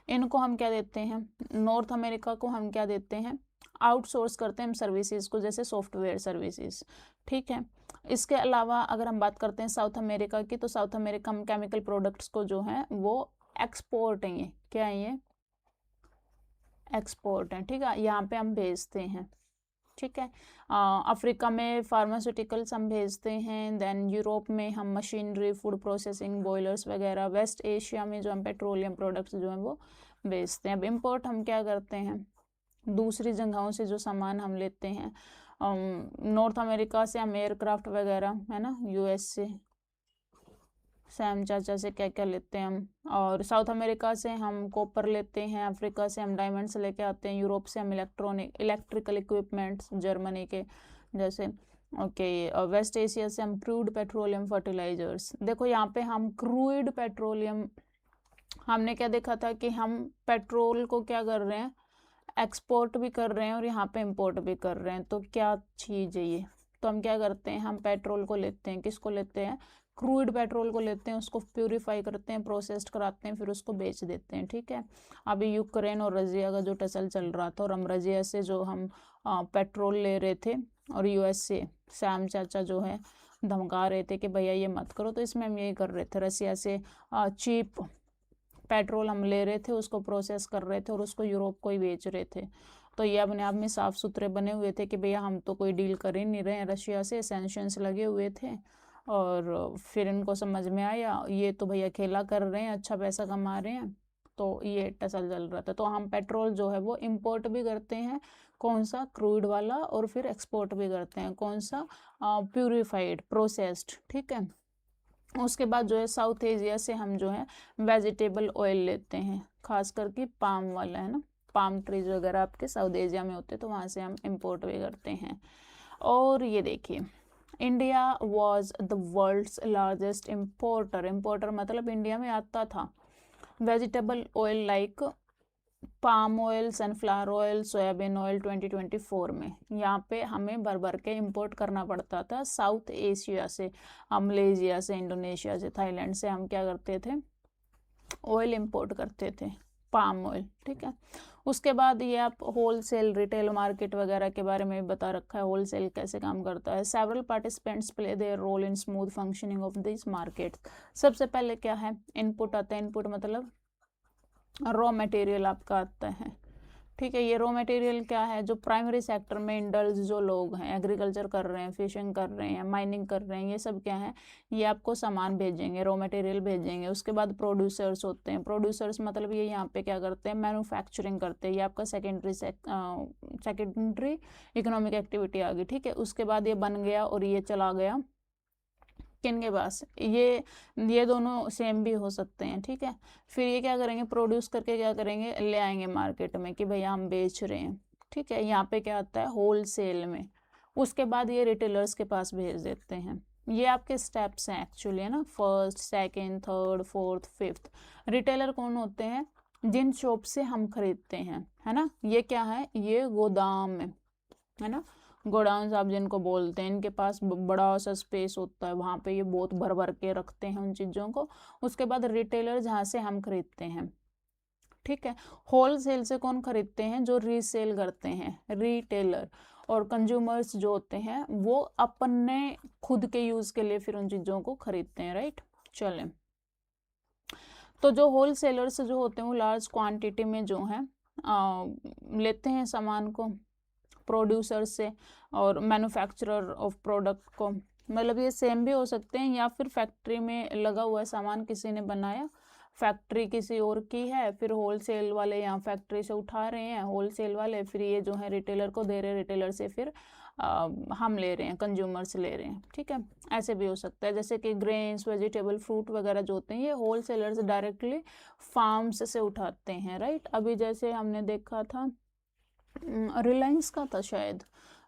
इनको हम क्या देते हैं, नॉर्थ अमेरिका को हम क्या देते हैं, आउटसोर्स करते हैं हम सर्विसेज को, जैसे सॉफ्टवेयर सर्विसेज, ठीक है। इसके अलावा अगर हम बात करते हैं साउथ अमेरिका की, तो साउथ अमेरिका हम केमिकल प्रोडक्ट्स को जो है वो एक्सपोर्ट है, ये क्या है, ये एक्सपोर्ट है, ठीक है, यहाँ पे हम भेजते हैं, ठीक है। अफ्रीका में फार्मास्यूटिकल्स हम भेजते हैं, देन यूरोप में हम मशीनरी, फूड प्रोसेसिंग, बॉयलर्स वगैरह, वेस्ट एशिया में जो हम पेट्रोलियम प्रोडक्ट्स जो हैं वो भेजते हैं। अब इम्पोर्ट हम क्या करते हैं, दूसरी जगहों से जो सामान हम लेते हैं, नॉर्थ अमेरिका से हम एयरक्राफ्ट वगैरह, है ना, यूएस से, सैम चाचा से क्या क्या लेते हैं हम, और साउथ अमेरिका से हम कॉपर लेते हैं, अफ्रीका से हम डायमंड्स लेके आते हैं, यूरोप से हम इलेक्ट्रिकल इक्विपमेंट्स जर्मनी के जैसे, ओके, और वेस्ट एशिया से हम क्रूड पेट्रोलियम फर्टिलाइजर्स। देखो यहाँ पे हम क्रूड पेट्रोलियम, हमने क्या देखा था कि हम पेट्रोल को क्या कर रहे हैं, एक्सपोर्ट भी कर रहे हैं और यहाँ पे इंपोर्ट भी कर रहे हैं, तो क्या चीज़ है ये, तो हम क्या करते हैं, हम पेट्रोल को लेते हैं, किसको लेते हैं, क्रूड पेट्रोल को लेते हैं, उसको प्यूरिफाई करते हैं, प्रोसेस्ड कराते हैं, फिर उसको बेच देते हैं, ठीक है। अभी यूक्रेन और रजिया का जो टसल चल रहा था, और हम रजिया से जो हम पेट्रोल ले रहे थे, और यूएस से सैम चाचा जो है धमका रहे थे कि भैया ये मत करो, तो इसमें हम यही कर रहे थे, रसिया से चीप पेट्रोल हम ले रहे थे, उसको प्रोसेस कर रहे थे और उसको यूरोप को ही बेच रहे थे। तो ये अपने आप में साफ सुथरे बने हुए थे कि भैया हम तो कोई डील कर ही नहीं रहे हैं रशिया से, सैंक्शंस लगे हुए थे, और फिर इनको समझ में आया ये तो भैया खेला कर रहे हैं, अच्छा पैसा कमा रहे हैं, तो ये टसल चल रहा था। तो हम पेट्रोल जो है वो इंपोर्ट भी करते हैं, कौन सा, क्रूड वाला, और फिर एक्सपोर्ट भी करते हैं, कौन सा, प्यूरिफाइड, प्रोसेस्ड, ठीक है। उसके बाद जो है साउथ एशिया से हम जो है वेजिटेबल ऑयल लेते हैं, खास करके पाम वाला, है ना, पाम ट्रीज वगैरह आपके साउथ एशिया में होते हैं, तो वहाँ से हम इंपोर्ट भी करते हैं। और ये देखिए, India was the world's largest importer, importer मतलब इंडिया में आता था, vegetable oil like palm oil, sunflower oil, soybean oil 2024 में। यहाँ पे हमें भर भर के इंपोर्ट करना पड़ता था साउथ एशिया से, मलेशिया से, इंडोनेशिया से, थाईलैंड से हम क्या करते थे, ऑयल इंपोर्ट करते थे, पाम ऑयल, ठीक है। उसके बाद ये आप होलसेल रिटेल मार्केट वगैरह के बारे में भी बता रखा है, होलसेल कैसे काम करता है। Several participants play their role in smooth functioning of this market. सबसे पहले क्या है, इनपुट आता है, इनपुट मतलब रॉ मटेरियल आपका आता है, ठीक है। ये रॉ मटेरियल क्या है, जो प्राइमरी सेक्टर में इंडल्ज जो लोग हैं, एग्रीकल्चर कर रहे हैं, फिशिंग कर रहे हैं, माइनिंग कर रहे हैं, ये सब क्या है, ये आपको सामान भेजेंगे, रॉ मटेरियल भेजेंगे। उसके बाद प्रोड्यूसर्स होते हैं, प्रोड्यूसर्स मतलब ये यहाँ पे क्या करते हैं, मैन्युफैक्चरिंग करते हैं, ये आपका सेकेंडरी इकोनॉमिक एक्टिविटी आ गई, ठीक है। उसके बाद ये बन गया और ये चला गया किन के पास, ये दोनों सेम भी हो सकते हैं, ठीक है। फिर ये क्या करेंगे, प्रोड्यूस करके क्या करेंगे, ले आएंगे मार्केट में कि भैया हम बेच रहे हैं, ठीक है। यहाँ पे क्या आता है, होलसेल में। उसके बाद ये रिटेलर्स के पास भेज देते हैं। ये आपके स्टेप्स हैं एक्चुअली, है ना, first, second, third, fourth, fifth. Retailer कौन होते हैं, जिन शॉप से हम खरीदते हैं, है ना। ये क्या है, ये गोदाम है ना, गोडाउन आप जिनको बोलते हैं, इनके पास बड़ा सा स्पेस होता है, वहाँ पे ये बहुत भर भर के रखते हैं उन चीज़ों को। उसके बाद रिटेलर जहाँ से हम खरीदते हैं, ठीक है। होलसेल से कौन खरीदते हैं, जो रीसेल करते हैं, रिटेलर। और कंज्यूमर्स जो होते हैं वो अपने खुद के यूज़ के लिए फिर उन चीज़ों को खरीदते हैं, राइट। चलें, तो जो होलसेलर्स जो होते हैं वो लार्ज क्वांटिटी में जो है लेते हैं सामान को प्रोड्यूसर से, और मैन्युफैक्चरर ऑफ प्रोडक्ट को, मतलब ये सेम भी हो सकते हैं, या फिर फैक्ट्री में लगा हुआ है सामान, किसी ने बनाया, फैक्ट्री किसी और की है, फिर होलसेल वाले यहाँ फैक्ट्री से उठा रहे हैं, होलसेल वाले फिर ये जो है रिटेलर को दे रहे हैं, रिटेलर से फिर हम ले रहे हैं, कंज्यूमर्स ले रहे हैं, ठीक है। ऐसे भी हो सकता है, जैसे कि ग्रेन्स, वेजिटेबल, फ्रूट वगैरह जो होते हैं ये होलसेलर्स डायरेक्टली फार्म्स से उठाते हैं, राइट। अभी जैसे हमने देखा था रिलायंस का था शायद,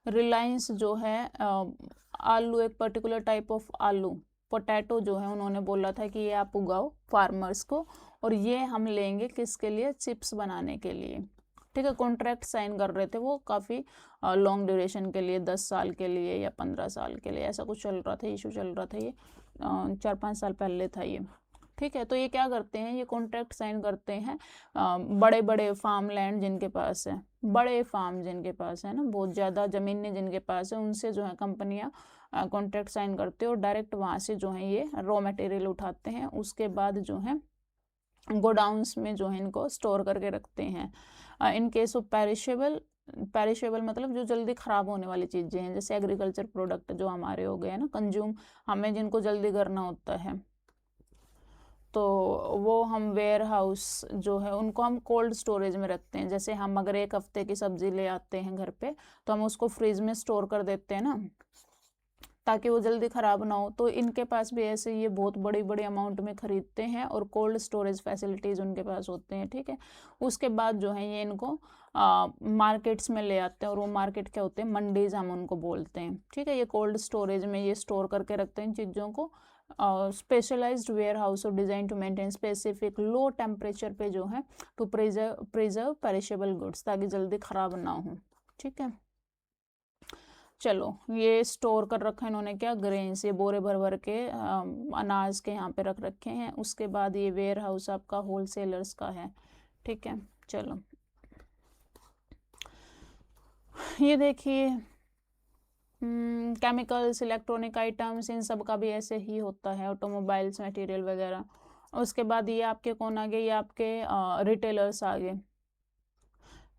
रिलायंस जो है आलू, एक पर्टिकुलर टाइप ऑफ आलू, पोटैटो जो है, उन्होंने बोला था कि ये आप उगाओ फार्मर्स को, और ये हम लेंगे किसके लिए, चिप्स बनाने के लिए, ठीक है। कॉन्ट्रैक्ट साइन कर रहे थे वो काफ़ी लॉन्ग ड्यूरेशन के लिए, 10 साल के लिए या 15 साल के लिए, ऐसा कुछ चल रहा था, इशू चल रहा था, ये 4-5 साल पहले था ये, ठीक है। तो ये क्या करते हैं, ये कॉन्ट्रैक्ट साइन करते हैं बड़े बड़े फार्म लैंड जिनके पास है, बड़े फार्म जिनके पास है ना, बहुत ज़्यादा ज़मीनें जिनके पास है, उनसे जो है कंपनियां कॉन्ट्रैक्ट साइन करते हैं, और डायरेक्ट वहाँ से जो है ये रॉ मटेरियल उठाते हैं। उसके बाद जो है गोडाउन्स में जो है इनको स्टोर करके रखते हैं। In case of perishable, perishable मतलब जो जल्दी ख़राब होने वाली चीज़ें हैं, जैसे एग्रीकल्चर प्रोडक्ट जो हमारे हो गए हैं ना कंज्यूम, हमें जिनको जल्दी करना होता है, तो वो हम वेयर हाउस जो है उनको हम कोल्ड स्टोरेज में रखते हैं। जैसे हम अगर एक हफ्ते की सब्जी ले आते हैं घर पे, तो हम उसको फ्रिज में स्टोर कर देते हैं ना, ताकि वो जल्दी ख़राब ना हो। तो इनके पास भी ऐसे ये बहुत बड़ी बड़ी अमाउंट में ख़रीदते हैं और कोल्ड स्टोरेज फैसिलिटीज़ उनके पास होते हैं, ठीक है। उसके बाद जो है ये इनको मार्केट्स में ले आते हैं, और वो मार्केट क्या होते हैं, मंडीज हम उनको बोलते हैं, ठीक है। ये कोल्ड स्टोरेज में ये स्टोर करके रखते हैं इन चीज़ों को। स्पेशलाइज्ड वेयर हाउस और designed to maintain specific low temperature पे जो है टू प्रिजर्व पेरिशेबल गुड्स, ताकि जल्दी ख़राब ना हो, ठीक है। चलो, ये स्टोर कर रखा है इन्होंने क्या, ग्रेन्स, ये बोरे भर भर के अनाज के यहाँ पे रख रखे हैं। उसके बाद ये वेयर हाउस आपका होलसेलर्स का है, ठीक है। चलो ये देखिए, केमिकल्स, इलेक्ट्रॉनिक आइटम्स, इन सब का भी ऐसे ही होता है, ऑटोमोबाइल्स, मटेरियल वगैरह। उसके बाद ये आपके कौन आ गए, ये आपके रिटेलर्स आ गए।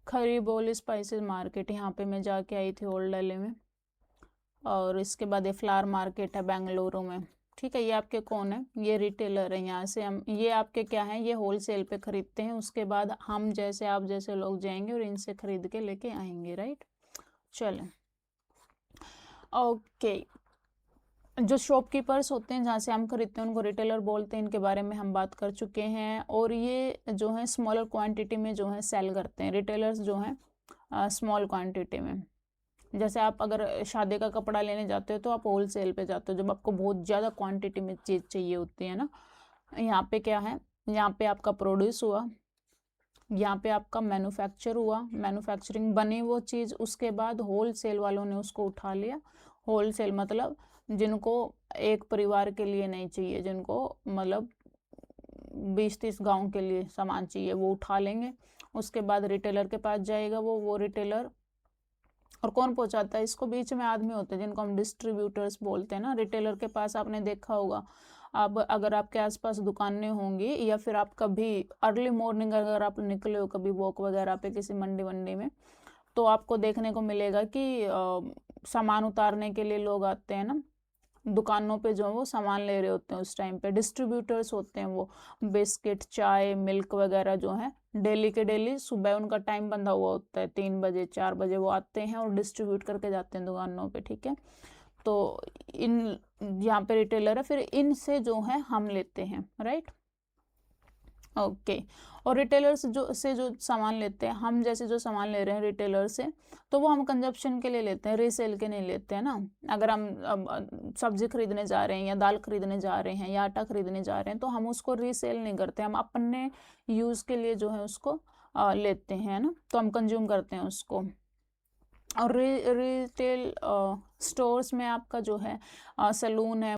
खरीबोली स्पाइसेस मार्केट, यहाँ पे मैं जाके आई थी ओल्ड दिल्ली में। और इसके बाद ये फ्लावर मार्केट है बेंगलुरु में, ठीक है। ये आपके कौन है, ये रिटेलर है। यहाँ से हम, ये आपके क्या है, ये होलसेल पे खरीदते हैं। उसके बाद हम जैसे, आप जैसे लोग जाएंगे और इनसे खरीद के लेके आएंगे, राइट। चलें, ओके। जो शॉपकीपर्स होते हैं जहाँ से हम खरीदते हैं उनको रिटेलर बोलते हैं, इनके बारे में हम बात कर चुके हैं। और ये जो है स्मॉलर क्वांटिटी में जो है सेल करते हैं, रिटेलर्स जो हैं स्मॉल क्वांटिटी में। जैसे आप अगर शादी का कपड़ा लेने जाते हो तो आप होल सेल पे जाते हो, जब आपको बहुत ज़्यादा क्वांटिटी में चीज़ चाहिए होती है ना। यहाँ पे क्या है, यहाँ पे आपका प्रोड्यूस हुआ, यहाँ पे आपका मैन्युफैक्चर हुआ, मैन्युफैक्चरिंग बनी वो चीज़, उसके बाद होल सेल वालों ने उसको उठा लिया। होल सेल मतलब जिनको एक परिवार के लिए नहीं चाहिए, जिनको मतलब 20-30 गांव के लिए सामान चाहिए, वो उठा लेंगे। उसके बाद रिटेलर के पास जाएगा वो रिटेलर, और कौन पहुंचाता है इसको, बीच में आदमी होते हैं जिनको हम डिस्ट्रीब्यूटर्स बोलते हैं ना। रिटेलर के पास आपने देखा होगा, अब अगर आपके आसपास दुकानें होंगी, या फिर आप कभी अर्ली मॉर्निंग अगर आप निकले हो कभी वॉक वगैरह पे किसी मंडी वंडी में, तो आपको देखने को मिलेगा कि सामान उतारने के लिए लोग आते हैं ना दुकानों पे, जो वो सामान ले रहे होते हैं उस टाइम पे डिस्ट्रीब्यूटर्स होते हैं। वो बिस्किट, चाय, मिल्क वगैरह जो है डेली के डेली सुबह उनका टाइम बंधा हुआ होता है, 3 बजे 4 बजे वो आते हैं और डिस्ट्रीब्यूट करके जाते हैं दुकानों पे, ठीक है। तो इन, यहाँ पे रिटेलर है, फिर इनसे जो है हम लेते हैं, राइट, ओके। और रिटेलर्स जो सामान लेते हैं, हम जैसे जो सामान ले रहे हैं रिटेलर से, तो वो हम कंजप्शन के लिए लेते हैं, रीसेल के नहीं लेते हैं ना। अगर हम सब्जी खरीदने जा रहे हैं, या दाल खरीदने जा रहे हैं, या आटा खरीदने जा रहे हैं, तो हम उसको रीसेल नहीं करते, हम अपने यूज़ के लिए जो है उसको लेते हैं ना, तो हम कंज्यूम करते हैं उसको। और रिटेल स्टोर्स में आपका जो है सैलून है,